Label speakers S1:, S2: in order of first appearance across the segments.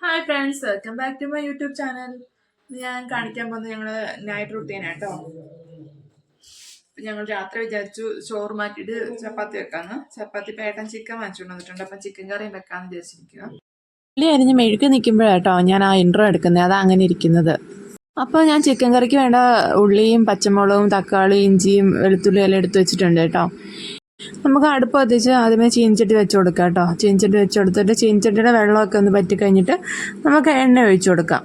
S1: Hi friends, welcome back to my YouTube channel. ഞാൻ കാണിക്കാൻ പോകുന്നത് ഞങ്ങള് നൈറ്റ് റുട്ടീനാട്ടോ. ഞങ്ങൾ രാത്രി വിചാരിച്ചു ചോറ് മാറ്റിയിട്ട് ചപ്പാത്തി വെക്കാന്ന്. ചപ്പാത്തി പേട്ടൻ ചിക്കൻ വാങ്ങിച്ചുകൊണ്ട് വന്നിട്ടുണ്ട്. അപ്പം ചിക്കൻ കറിയും വെക്കാന്ന് വിചാരിച്ചിരിക്കുക.
S2: ഉള്ളി അരിഞ്ഞ് മെഴുക്ക് നിൽക്കുമ്പോഴാട്ടോ ഞാൻ ആ ഇൻട്രോ എടുക്കുന്നത്. അതാ അങ്ങനെ ഇരിക്കുന്നത്. അപ്പോൾ ഞാൻ ചിക്കൻ കറിക്ക് വേണ്ട ഉള്ളിയും പച്ചമുളകും തക്കാളി ഇഞ്ചിയും വെളുത്തുള്ളി എല്ലാം എടുത്ത് വെച്ചിട്ടുണ്ട് കേട്ടോ. നമുക്ക് അടുപ്പ് കത്തിച്ച് ആദ്യമേ ചീനിച്ചട്ടി വെച്ച് കൊടുക്കാം കേട്ടോ. ചീനിച്ചട്ടി വെച്ച് കൊടുത്തിട്ട് ചീനിച്ചട്ടിയുടെ വെള്ളമൊക്കെ ഒന്ന് പറ്റി കഴിഞ്ഞിട്ട് നമുക്ക് എണ്ണ ഒഴിച്ചു കൊടുക്കാം.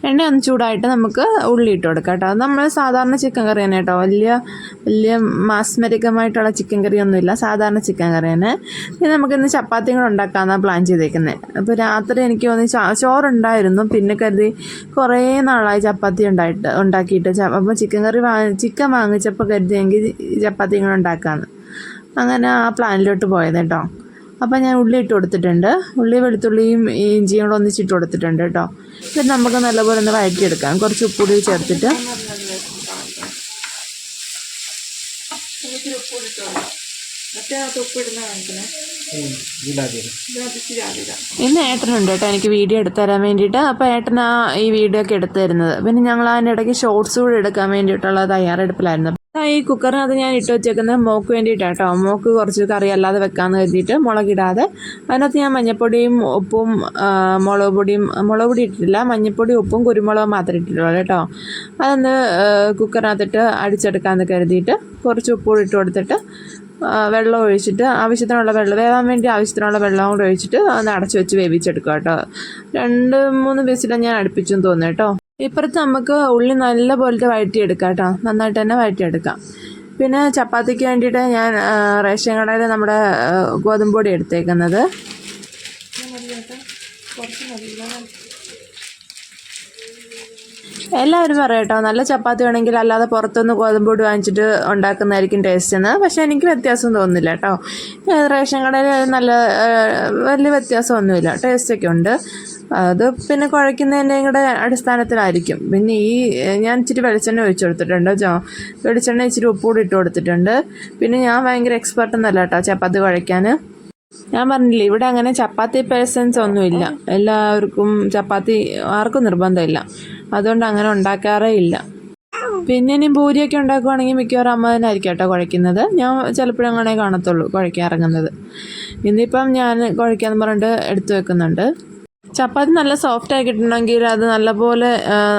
S2: എണ്ണ ഒന്ന് ചൂടായിട്ട് നമുക്ക് ഉള്ളി ഇട്ട് കൊടുക്കാം കേട്ടോ. അത് നമ്മൾ സാധാരണ ചിക്കൻ കറി തന്നെ കേട്ടോ. വലിയ മാസ്മരികമായിട്ടുള്ള ചിക്കൻ കറിയൊന്നുമില്ല, സാധാരണ ചിക്കൻ കറി തന്നെ. പിന്നെ നമുക്കിന്ന് ചപ്പാത്തിയും കൂടെ ഉണ്ടാക്കാമെന്നാണ് പ്ലാൻ ചെയ്തേക്കുന്നത്. അപ്പോൾ രാത്രി എനിക്ക് തോന്നി ചോറുണ്ടായിരുന്നു, പിന്നെ കരുതി കുറേ നാളായി ചപ്പാത്തി ഉണ്ടാക്കിയിട്ട്. അപ്പോൾ ചിക്കൻ വാങ്ങിച്ചപ്പോൾ കരുതി എങ്കിൽ ചപ്പാത്തിയും കൂടെ ഉണ്ടാക്കാമെന്ന്. അങ്ങനെ ആ പ്ലാനിലോട്ട് പോയത് കേട്ടോ. അപ്പം ഞാൻ ഉള്ളി ഇട്ട് കൊടുത്തിട്ടുണ്ട്. ഉള്ളി വെളുത്തുള്ളിയും ഇഞ്ചിയും കൂടെ ഒന്നിച്ചിട്ട് കൊടുത്തിട്ടുണ്ട് കേട്ടോ. ഇത് നമുക്ക് നല്ലപോലെ ഒന്ന് വഴറ്റിയെടുക്കാം. കുറച്ച് ഉപ്പുപൊടി ചേർത്തിട്ട് ഇന്ന് ഏട്ടനുണ്ട് കേട്ടോ എനിക്ക് വീഡിയോ എടുത്തു തരാൻ വേണ്ടിയിട്ട്. അപ്പോൾ ഏട്ടനാ ഈ വീഡിയോ ഒക്കെ എടുത്തു തരുന്നത്. പിന്നെ ഞങ്ങൾ അതിൻ്റെ ഇടയ്ക്ക് ഷോർട്സ് കൂടെ എടുക്കാൻ വേണ്ടിയിട്ടുള്ള തയ്യാറെടുപ്പിലായിരുന്നു. ഈ കുക്കറിനകത്ത് ഞാൻ ഇട്ട് വെച്ചേക്കുന്നത് മോക്ക് വേണ്ടിയിട്ടാണ് കേട്ടോ. മോക്ക് കുറച്ച് കറി അല്ലാതെ വെക്കാമെന്ന് കരുതിയിട്ട് മുളകിടാതെ. അതിനകത്ത് ഞാൻ മഞ്ഞൾപ്പൊടിയും ഉപ്പും മുളക് പൊടി ഇട്ടിട്ടില്ല. മഞ്ഞൾപ്പൊടി ഉപ്പും കുരുമുളകും മാത്രമേ ഇട്ടിട്ടുള്ളൂ കേട്ടോ. അതൊന്ന് കുക്കറിനകത്തിട്ട് അടിച്ചെടുക്കാമെന്ന് കരുതിയിട്ട് കുറച്ച് ഉപ്പുകൂടി ഇട്ട് കൊടുത്തിട്ട് വെള്ളം ഒഴിച്ചിട്ട് വേവാൻ വേണ്ടി ആവശ്യത്തിനുള്ള വെള്ളം കൂടെ ഒഴിച്ചിട്ട് ഒന്ന് അടച്ചു വെച്ച് വേവിച്ചെടുക്കുക കേട്ടോ. 2-3 വിസിലാണ് ഞാൻ അടുപ്പിച്ചെന്ന് തോന്നുന്നു കേട്ടോ. ഇപ്പുറത്ത് നമുക്ക് ഉള്ളി നല്ല പോലത്തെ വഴറ്റിയെടുക്കാം കേട്ടോ. നന്നായിട്ട് തന്നെ വഴറ്റിയെടുക്കാം. പിന്നെ ചപ്പാത്തിക്ക് വേണ്ടിയിട്ട് ഞാൻ റേഷൻ കടയിൽ നമ്മുടെ ഗോതമ്പ് പൊടി എടുത്തേക്കുന്നത്. എല്ലാവരും പറയാം കേട്ടോ, നല്ല ചപ്പാത്തി വേണമെങ്കിൽ അല്ലാതെ പുറത്തുനിന്ന് ഗോതമ്പ് പൊടി വാങ്ങിച്ചിട്ട് ഉണ്ടാക്കുന്നതായിരിക്കും ടേസ്റ്റ് എന്ന്. പക്ഷേ എനിക്ക് വ്യത്യാസം തോന്നുന്നില്ല കേട്ടോ. റേഷൻ കടയിൽ വലിയ വ്യത്യാസമൊന്നുമില്ല, ടേസ്റ്റൊക്കെ ഉണ്ട്. അത് പിന്നെ കുഴയ്ക്കുന്നതിൻ്റെയും കൂടെ അടിസ്ഥാനത്തിലായിരിക്കും. പിന്നെ ഞാൻ ഇച്ചിരി വെളിച്ചെണ്ണ ഒഴിച്ചു കൊടുത്തിട്ടുണ്ട്. വെളിച്ചെണ്ണ ഇച്ചിരി ഉപ്പുകൂടി ഇട്ട് കൊടുത്തിട്ടുണ്ട്. പിന്നെ ഞാൻ ഭയങ്കര എക്സ്പെർട്ടൊന്നുമല്ല കേട്ടോ ചപ്പാത്തി കുഴയ്ക്കാൻ. ഞാൻ പറഞ്ഞില്ലേ, ഇവിടെ അങ്ങനെ ചപ്പാത്തി പേഴ്സൺസ് ഒന്നുമില്ല. എല്ലാവർക്കും ചപ്പാത്തി ആർക്കും നിർബന്ധമില്ല, അതുകൊണ്ട് അങ്ങനെ ഉണ്ടാക്കാറേ ഇല്ല. പിന്നെ ഇനി പൂരിയൊക്കെ ഉണ്ടാക്കുവാണെങ്കിൽ മിക്കവാറും അമ്മ തന്നെ ആയിരിക്കും കേട്ടോ കുഴയ്ക്കുന്നത്. ഞാൻ ചിലപ്പോഴും അങ്ങനെ കാണത്തുള്ളൂ കുഴയ്ക്കാൻ ഇറങ്ങുന്നത്. ഇന്നിപ്പം ഞാൻ കുഴയ്ക്കാന്ന് പറഞ്ഞിട്ട് എടുത്തു വെക്കുന്നുണ്ട്. ചപ്പാത്തി നല്ല സോഫ്റ്റ് ആക്കിയിട്ടുണ്ടെങ്കിൽ അത് നല്ലപോലെ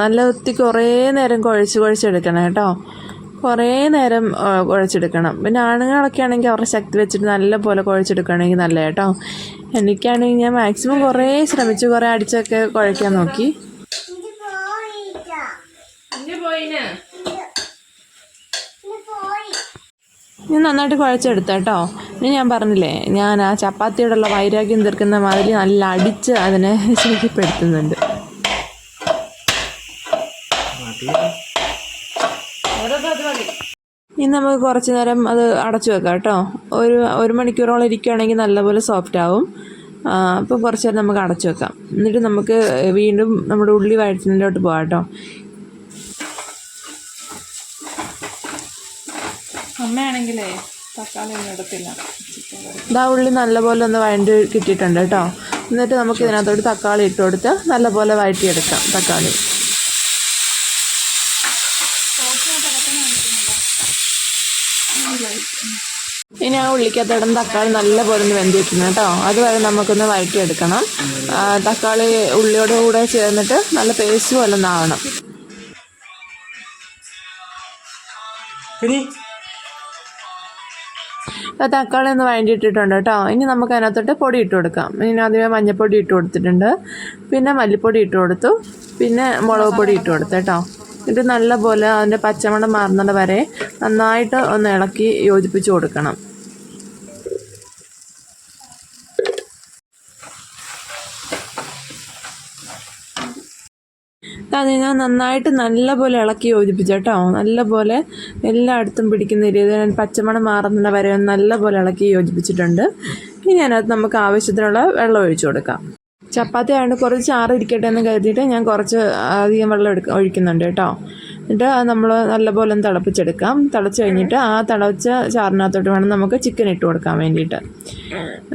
S2: നല്ല കുറേ നേരം കുഴച്ചെടുക്കണം കേട്ടോ. കുറേ നേരം കുഴച്ചെടുക്കണം. പിന്നെ ആണുങ്ങളൊക്കെ ആണെങ്കിൽ അവരുടെ ശക്തി വെച്ചിട്ട് നല്ല പോലെ കുഴച്ചെടുക്കുകയാണെങ്കിൽ നല്ല കേട്ടോ. എനിക്കാണെങ്കിൽ ഞാൻ മാക്സിമം കുറേ ശ്രമിച്ചു, കുറേ അടിച്ചൊക്കെ കുഴയ്ക്കാൻ നോക്കി. ഞാൻ നന്നായിട്ട് കുഴച്ചെടുത്ത കേട്ടോ. ഇനി ഞാൻ പറഞ്ഞില്ലേ, ഞാൻ ആ ചപ്പാത്തിയോടുള്ള വൈരാഗ്യം തീർക്കുന്ന മാതിരി നല്ല അടിച്ച് അതിനെ ശരിപ്പെടുത്തുന്നുണ്ട്. ഇനി നമുക്ക് കുറച്ച് നേരം അത് അടച്ചു വെക്കാം കേട്ടോ. ഒരു മണിക്കൂറോളം ഇരിക്കുകയാണെങ്കിൽ നല്ലപോലെ സോഫ്റ്റ് ആവും. അപ്പോൾ കുറച്ച് നേരം നമുക്ക് അടച്ചു വെക്കാം. എന്നിട്ട് നമുക്ക് വീണ്ടും നമ്മുടെ ഉള്ളി വഴറ്റുന്നതിലോട്ട് പോകാം കേട്ടോ.
S1: അമ്മയാണെങ്കിലേ തക്കാളി ഒന്നും എടുത്തില്ല.
S2: ഇതാ ഉള്ളി നല്ലപോലെ ഒന്ന് വഴണ്ടി കിട്ടിയിട്ടുണ്ട് കേട്ടോ. എന്നിട്ട് നമുക്ക് ഇതിനകത്തോട്ട് തക്കാളി ഇട്ട് കൊടുത്ത് നല്ലപോലെ വഴറ്റിയെടുക്കാം തക്കാളി. ഇനി ആ ഉള്ളിക്കകത്തോടും തക്കാളി നല്ലപോലെ ഒന്ന് വെന്തിരിക്കണം കേട്ടോ. അതുവരെ നമുക്കൊന്ന് വഴറ്റിയെടുക്കണം. തക്കാളി ഉള്ളിയോട് കൂടെ ചേർന്നിട്ട് നല്ല പേസ്റ്റ് പോലെ ഒന്നാവണം. തക്കാളി ഒന്ന് വഴണ്ടിയിട്ടിട്ടുണ്ട് കേട്ടോ. ഇനി നമുക്ക് അതിനകത്തോട്ട് പൊടി ഇട്ട് കൊടുക്കാം. ഇനി ആദ്യമേ മഞ്ഞൾപ്പൊടി ഇട്ട് കൊടുത്തിട്ടുണ്ട്. പിന്നെ മല്ലിപ്പൊടി ഇട്ട് കൊടുത്തു. പിന്നെ മുളക് പൊടി ഇട്ട് കൊടുത്തു കേട്ടോ. ഇത് നല്ലപോലെ അതിൻ്റെ പച്ചമണം മാറുന്നത് വരെ നന്നായിട്ട് ഒന്ന് ഇളക്കി യോജിപ്പിച്ച് കൊടുക്കണം. അതിനെ നന്നായിട്ട് നല്ലപോലെ ഇളക്കി യോജിപ്പിച്ചു കേട്ടോ. നല്ലപോലെ എല്ലായിടത്തും പിടിക്കുന്ന രീതിയിൽ പച്ചമണം മാറുന്ന വരെ നല്ലപോലെ ഇളക്കി യോജിപ്പിച്ചിട്ടുണ്ട്. ഇനി അതിനകത്ത് നമുക്ക് ആവശ്യത്തിനുള്ള വെള്ളം ഒഴിച്ചു കൊടുക്കാം. ചപ്പാത്തി ആയതുകൊണ്ട് കുറച്ച് ചാറ് ഇരിക്കട്ടെ എന്ന് കരുതിയിട്ട് ഞാൻ കുറച്ച് അധികം വെള്ളം ഒഴിക്കുന്നുണ്ട് കേട്ടോ. എന്നിട്ട് നമ്മൾ നല്ലപോലെ ഒന്ന് തിളപ്പിച്ചെടുക്കാം. തിളച്ച് കഴിഞ്ഞിട്ട് ആ തിളച്ച ചാറിനകത്തോട്ട് വേണം നമുക്ക് ചിക്കൻ ഇട്ട് കൊടുക്കാൻ വേണ്ടിയിട്ട്.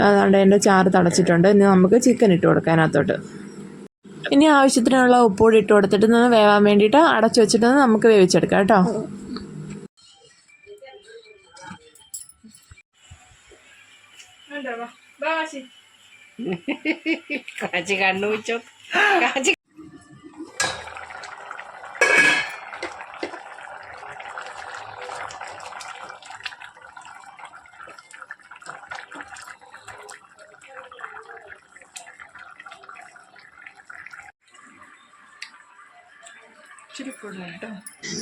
S2: അതുകൊണ്ട് എൻ്റെ ചാറ് തിളച്ചിട്ടുണ്ട്. ഇനി നമുക്ക് ചിക്കൻ ഇട്ട് കൊടുക്കാം അതിനകത്തോട്ട്. ഇനി ആവശ്യത്തിനുള്ള ഉപ്പുകൂടി ഇട്ട് കൊടുത്തിട്ട് ഒന്ന് വേവാൻ വേണ്ടിയിട്ട് അടച്ചു വെച്ചിട്ട് നമുക്ക് വേവിച്ചെടുക്കാം കേട്ടോ.
S3: കാച്ചി കണ്ണു വെച്ചോ കാച്ചി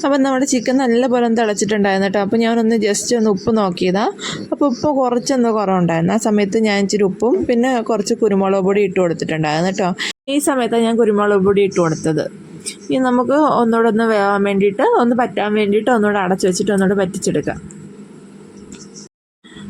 S2: അപ്പം നമ്മുടെ ചിക്കൻ നല്ലപോലെ ഒന്ന് തിളച്ചിട്ടുണ്ടായിരുന്നു കേട്ടോ. അപ്പോൾ ഞാനൊന്ന് ജസ്റ്റ് ഒന്ന് ഉപ്പ് നോക്കിയതാ. അപ്പോൾ ഉപ്പ് കുറച്ചൊന്ന് കുറവുണ്ടായിരുന്നു. ആ സമയത്ത് ഞാൻ ഇച്ചിരി ഉപ്പും പിന്നെ കുറച്ച് കുരുമുളക് പൊടി ഇട്ട് കൊടുത്തിട്ടുണ്ടായിരുന്നു കേട്ടോ. ഈ സമയത്താണ് ഞാൻ കുരുമുളക് പൊടി ഇട്ട് കൊടുത്തത്. ഇനി നമുക്ക് ഒന്നുകൂടെ ഒന്ന് വേവാൻ വേണ്ടിയിട്ട് ഒന്ന് പറ്റാൻ വേണ്ടിയിട്ട് ഒന്നുകൂടെ അടച്ചു വെച്ചിട്ട് ഒന്നുകൂടെ പറ്റിച്ചെടുക്കാം.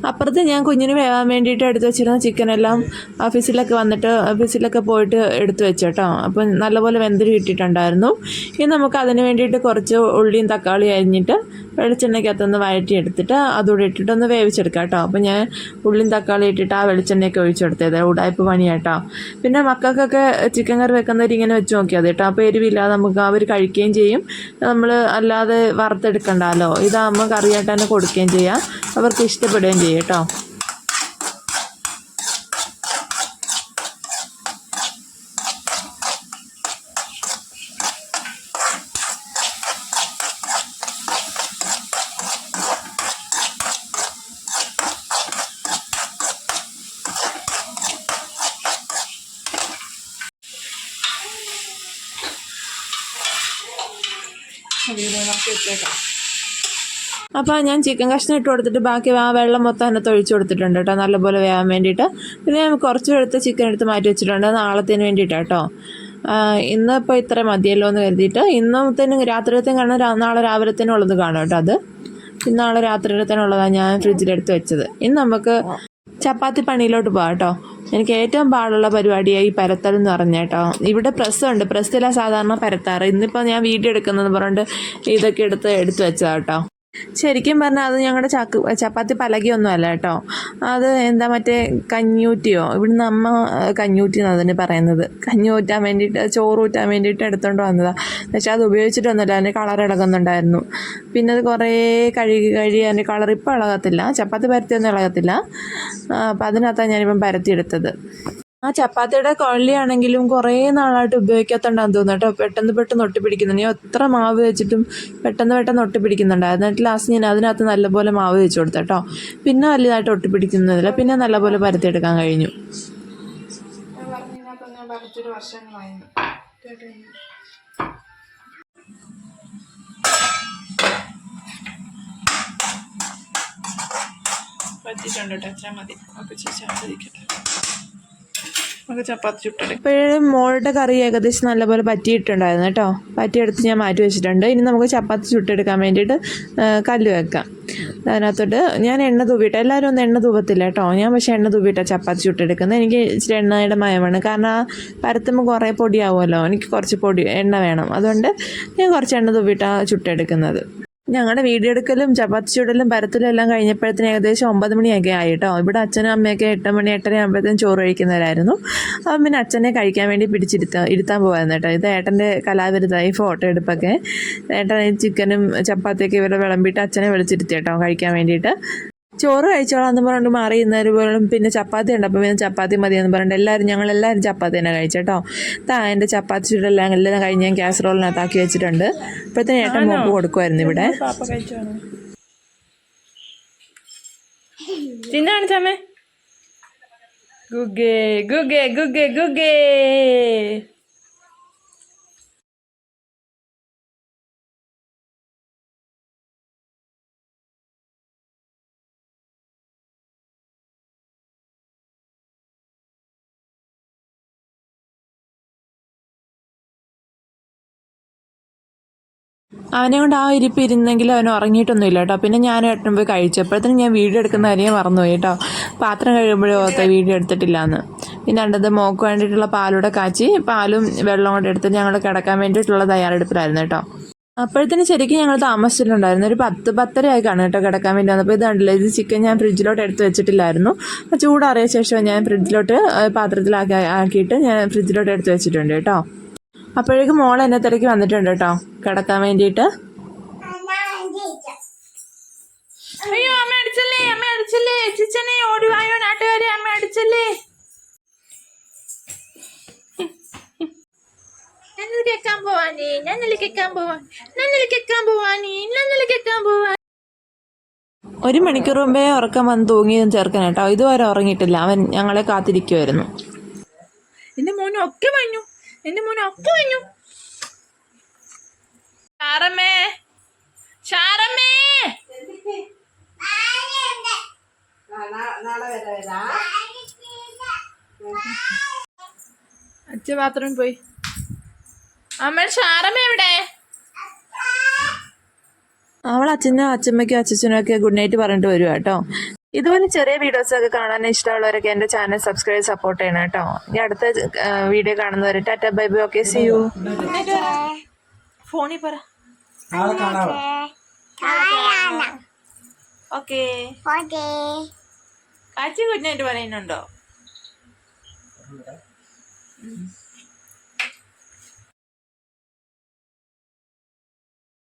S2: അപ്പുറത്ത് ഞാൻ കുഞ്ഞിന് വേവാൻ വേണ്ടിയിട്ട് എടുത്ത് വെച്ചിരുന്ന ചിക്കനെല്ലാം ഓഫീസിലൊക്കെ പോയിട്ട് എടുത്ത് വെച്ചു കേട്ടോ. അപ്പം നല്ലപോലെ വെന്തിരി കിട്ടിയിട്ടുണ്ടായിരുന്നു. ഇനി നമുക്ക് അതിന് വേണ്ടിയിട്ട് കുറച്ച് ഉള്ളിയും തക്കാളിയും അരിഞ്ഞിട്ട് വെളിച്ചെണ്ണയ്ക്കകത്തൊന്ന് വഴറ്റി എടുത്തിട്ട് അതുകൂടി ഇട്ടിട്ട് ഒന്ന് വേവിച്ചെടുക്കാം കേട്ടോ. അപ്പം ഞാൻ ഉള്ളിയും തക്കാളി ഇട്ടിട്ട് ആ വെളിച്ചെണ്ണയൊക്കെ ഒഴിച്ചു കൊടുത്തത് ഉടായ്പ പണിയാട്ടോ. പിന്നെ മക്കൾക്കൊക്കെ ചിക്കൻ കറി വെക്കുന്നവർ ഇങ്ങനെ വെച്ച് നോക്കിയാൽ കേട്ടോ. അപ്പോൾ എരിവില്ലാതെ നമുക്ക് അവർ കഴിക്കുകയും ചെയ്യും. നമ്മൾ അല്ലാതെ വറുത്തെടുക്കണ്ടല്ലോ. ഇതാകുമ്പോൾ കറിയായിട്ട് തന്നെ കൊടുക്കുകയും ചെയ്യാം. അവർക്ക് ഇഷ്ടപ്പെടുകയും ചെയ്യും കേട്ടോ. അപ്പോൾ ഞാൻ ചിക്കൻ കഷ്ണം ഇട്ട് കൊടുത്തിട്ട് ബാക്കി ആ വെള്ളം മൊത്തം അതിനകത്ത് ഒഴിച്ച് കൊടുത്തിട്ടുണ്ട് കേട്ടോ, നല്ലപോലെ വേകാൻ വേണ്ടിയിട്ട്. പിന്നെ ഞാൻ കുറച്ച് എടുത്ത് ചിക്കൻ എടുത്ത് മാറ്റി വെച്ചിട്ടുണ്ട് നാളത്തേന് വേണ്ടിയിട്ടാണ് കേട്ടോ. ഇന്നിപ്പോൾ ഇത്ര മതിയല്ലോ എന്ന് കരുതിയിട്ട് ഇന്നത്തേനും രാത്രിയിലത്തേനും കാണാൻ നാളെ രാവിലത്തേനുള്ളത് കാണും കേട്ടോ. അത് നാളെ രാത്രിയിലത്തേനുള്ളതാണ് ഞാൻ ഫ്രിഡ്ജിലെടുത്ത് വെച്ചത്. ഇന്ന് നമുക്ക് ചപ്പാത്തി പണിയിലോട്ട് പോകാം കേട്ടോ. എനിക്ക് ഏറ്റവും പാടുള്ള പരിപാടിയായി ഈ പരത്തൽ എന്ന് പറഞ്ഞേട്ടോ. ഇവിടെ പ്രസ്സുണ്ട്, പ്രസ്സിലാണ് സാധാരണ പരത്താറ്. ഇന്നിപ്പോൾ ഞാൻ വീഡിയോ എടുക്കുന്നതെന്ന് പറഞ്ഞിട്ട് ഇതൊക്കെ എടുത്ത് വെച്ചതാണ് കേട്ടോ. ശരിക്കും പറഞ്ഞാൽ അത് ഞങ്ങളുടെ ചപ്പാത്തി പലകയൊന്നും അല്ല കേട്ടോ. അത് എന്താ മറ്റേ കഞ്ഞൂറ്റിയോ, ഇവിടുന്ന് അമ്മ കഞ്ഞൂറ്റി എന്നാണ് അതിന് പറയുന്നത്. കഞ്ഞി ഊറ്റാൻ വേണ്ടിയിട്ട് ചോറ് ഊറ്റാൻ വേണ്ടിയിട്ട് എടുത്തുകൊണ്ട് വന്നതാണ്. പക്ഷേ അത് ഉപയോഗിച്ചിട്ടൊന്നുമില്ല, അതിൻ്റെ കളർ ഇളകുന്നുണ്ടായിരുന്നു. പിന്നെ അത് കുറേ കഴുകി അതിൻ്റെ കളർ ഇപ്പോൾ ഇളകത്തില്ല, ചപ്പാത്തി പരത്തിയൊന്നും ഇളകത്തില്ല. അപ്പോൾ അതിനകത്താണ് ഞാനിപ്പം പരത്തിയെടുത്തത്. ആ ചപ്പാത്തിയുടെ കൊള്ളിയാണെങ്കിലും കുറേ നാളായിട്ട് ഉപയോഗിക്കാത്തണ്ടാന്ന് തോന്നുന്നു കേട്ടോ. പെട്ടെന്ന് ഒട്ടിപ്പിടിക്കുന്നു. ഞാൻ എത്ര മാവ് വെച്ചിട്ടും പെട്ടെന്ന് ഒട്ടിപ്പിടിക്കുന്നുണ്ടായിരുന്നു. എന്നിട്ട് ലാസ്റ്റ് ഞാൻ അതിനകത്ത് നല്ലപോലെ മാവ് വെച്ച് കൊടുത്തു കേട്ടോ. പിന്നെ വലുതായിട്ട് ഒട്ടിപ്പിടിക്കുന്നില്ല, പിന്നെ നല്ലപോലെ പരത്തിയെടുക്കാൻ കഴിഞ്ഞു.
S1: പറ്റിയിട്ടുണ്ട് കേട്ടോ, എത്ര മതി ഒക്കെ ചേച്ചിരിക്കട്ടെ. നമുക്ക് ചപ്പാത്തി ചുട്ടെടുക്കും.
S2: ഇപ്പോഴും മോളുടെ കറി ഏകദേശം നല്ലപോലെ പറ്റിയിട്ടുണ്ടായിരുന്നു കേട്ടോ. പറ്റിയെടുത്ത് ഞാൻ മാറ്റി വെച്ചിട്ടുണ്ട്. ഇനി നമുക്ക് ചപ്പാത്തി ചുട്ടെടുക്കാൻ വേണ്ടിയിട്ട് കല്ല് വെക്കാം. അതിനകത്തോട്ട് ഞാൻ എണ്ണ തൂവിയിട്ട്, എല്ലാവരും ഒന്നും എണ്ണ തൂവത്തില്ല കേട്ടോ. ഞാൻ പക്ഷേ എണ്ണ തൂവിയിട്ടാണ് ചപ്പാത്തി ചുട്ടെടുക്കുന്നത്. എനിക്ക് ഇച്ചിരി എണ്ണയുടെ മയമാണ്, കാരണം ആ പരത്തുമ്പോൾ കുറേ പൊടിയാവുമല്ലോ. എനിക്ക് കുറച്ച് എണ്ണ വേണം, അതുകൊണ്ട് ഞാൻ കുറച്ച് എണ്ണ തൂവിയിട്ടാണ് ചുട്ടെടുക്കുന്നത്. ഞങ്ങളുടെ വീഡിയോ എടുക്കലും ചപ്പാത്തി ചുടലും പരത്തലും എല്ലാം കഴിഞ്ഞപ്പോഴത്തേന് ഏകദേശം 9 മണിയൊക്കെ ആയി കേട്ടോ. ഇവിടെ അച്ഛനും അമ്മയൊക്കെ 8 മണി 8:30 ആകുമ്പോഴത്തേനും ചോറ് കഴിക്കുന്നവരായിരുന്നു. അപ്പം പിന്നെ അച്ഛനെ കഴിക്കാൻ വേണ്ടി ഇരുത്താൻ പോകായിരുന്നു കേട്ടോ. ഇത് ഏട്ടൻ്റെ കലാവിരുതായി ഫോട്ടോ എടുപ്പൊക്കെ. ഏട്ടൻ ചിക്കനും ചപ്പാത്തിയൊക്കെ ഇവരെ വിളമ്പിയിട്ട് അച്ഛനെ വിളിച്ചിരുത്തി കേട്ടോ കഴിക്കാൻ വേണ്ടിയിട്ട്. ചോറ് കഴിച്ചോളാം എന്ന് പറഞ്ഞിട്ട് മാറി ഇന്നൊരു പോലും പിന്നെ ചപ്പാത്തി ഉണ്ട്. അപ്പോൾ പിന്നെ ചപ്പാത്തി മതിയെന്ന് പറഞ്ഞിട്ട് ഞങ്ങളെല്ലാവരും ചപ്പാത്തി തന്നെ കഴിച്ചേട്ടോ. എൻ്റെ ചപ്പാത്തി ചുടെല്ലാം എല്ലാം കഴിഞ്ഞ് ഞാൻ കാസറോളിനകത്താക്കി വെച്ചിട്ടുണ്ട്. ഇപ്പോഴത്തെ ഏട്ടൻ മോക്ക് കൊടുക്കുമായിരുന്നു ഇവിടെ. തിന്നാണ് ചമ്മേ ഗുഗേ ഗുഗേ ഗുഗേ ഗുഗേ. അവനെ കൊണ്ട് ആ ഇരിപ്പ് ഇരുന്നെങ്കിലും അവൻ ഉറങ്ങിയിട്ടൊന്നുമില്ല കേട്ടോ. പിന്നെ ഞാനും ഏട്ടനും പോയി കഴിച്ചപ്പോഴത്തേനും ഞാൻ വീഡിയോ എടുക്കുന്ന കാര്യം മറന്നുപോയി കേട്ടോ. പാത്രം കഴിയുമ്പോഴേ ഓർത്ത വീഡിയോ എടുത്തിട്ടില്ല എന്ന്. പിന്നെ രണ്ടത് മോക്ക് വേണ്ടിയിട്ടുള്ള പാലൂടെ കാച്ചി പാലും വെള്ളം കൊണ്ട് എടുത്ത് ഞങ്ങൾ കിടക്കാൻ വേണ്ടിയിട്ടുള്ള തയ്യാറെടുപ്പിലായിരുന്നു കേട്ടോ. അപ്പോഴത്തേനും ശരിക്കും ഞങ്ങൾ താമസിച്ചിട്ടുണ്ടായിരുന്നു. ഒരു 10-10:30 ആയി കാണും കേട്ടോ കിടക്കാൻ വേണ്ടി വന്നപ്പോൾ. ഇത് കണ്ടില്ല, ഇത് ചിക്കൻ ഞാൻ ഫ്രിഡ്ജിലോട്ട് എടുത്ത് വെച്ചിട്ടില്ലായിരുന്നു. ചൂടാറിയ ശേഷം ഞാൻ ഫ്രിഡ്ജിലോട്ട് പാത്രത്തിലാക്കിയിട്ട് ഞാൻ ഫ്രിഡ്ജിലോട്ട് എടുത്ത് വെച്ചിട്ടുണ്ട് കേട്ടോ. അപ്പോഴേക്കും മോൾ എന്നെ തിരക്കി വന്നിട്ടുണ്ട് കേട്ടോ കിടക്കാൻ വേണ്ടിയിട്ട്. അയ്യോ അമ്മ അടിച്ചല്ലേ, അമ്മ അടിച്ചല്ലേ, ചിച്ചനെ ഓടിവായോ നാട്ടുകാരെ, അമ്മ അടിച്ചല്ലേ. നന്നല് കേക്കാൻ പോവാനേ, നന്നല് കേക്കാൻ പോവാൻ, നന്നല് കേക്കാൻ പോവാനേ, നന്നല് കേക്കാൻ പോവാൻ. 1 മണിക്കൂർ മുമ്പേ ഉറക്കം വന്ന് തൂങ്ങിയതും ചേർക്കാൻ കേട്ടോ, ഇതുവരെ ഉറങ്ങിയിട്ടില്ല. അവൻ ഞങ്ങളെ കാത്തിരിക്കുമായിരുന്നു. എന്റെ മോനൊക്കെ വന്നു, എന്റെ മോനൊക്കെ വന്നു. ഷാറമ്മേ, ഷാറമ്മേ, അച്ഛ ബാത്റൂമിൽ പോയി. അമ്മ ഷാറമ്മ എവിടെ? അവൾ അച്ഛനും അച്ഛമ്മയ്ക്കും അച്ഛനും ഒക്കെ ഗുഡ് നൈറ്റ് പറഞ്ഞിട്ട് വരുക കേട്ടോ. ഇതുപോലെ ചെറിയ വീഡിയോസൊക്കെ കാണാൻ ഇഷ്ടമുള്ളവരൊക്കെ എൻ്റെ ചാനൽ സബ്സ്ക്രൈബ് സപ്പോർട്ട് ചെയ്യണം കേട്ടോ. ഇനി അടുത്ത വീഡിയോ കാണുന്നവരെ tata bye bye. Okay see you. ഫോണിൽ പറ. ഓക്കെ കാച്ചി ഗുഡ് നൈറ്റ് പറയുന്നുണ്ടോ?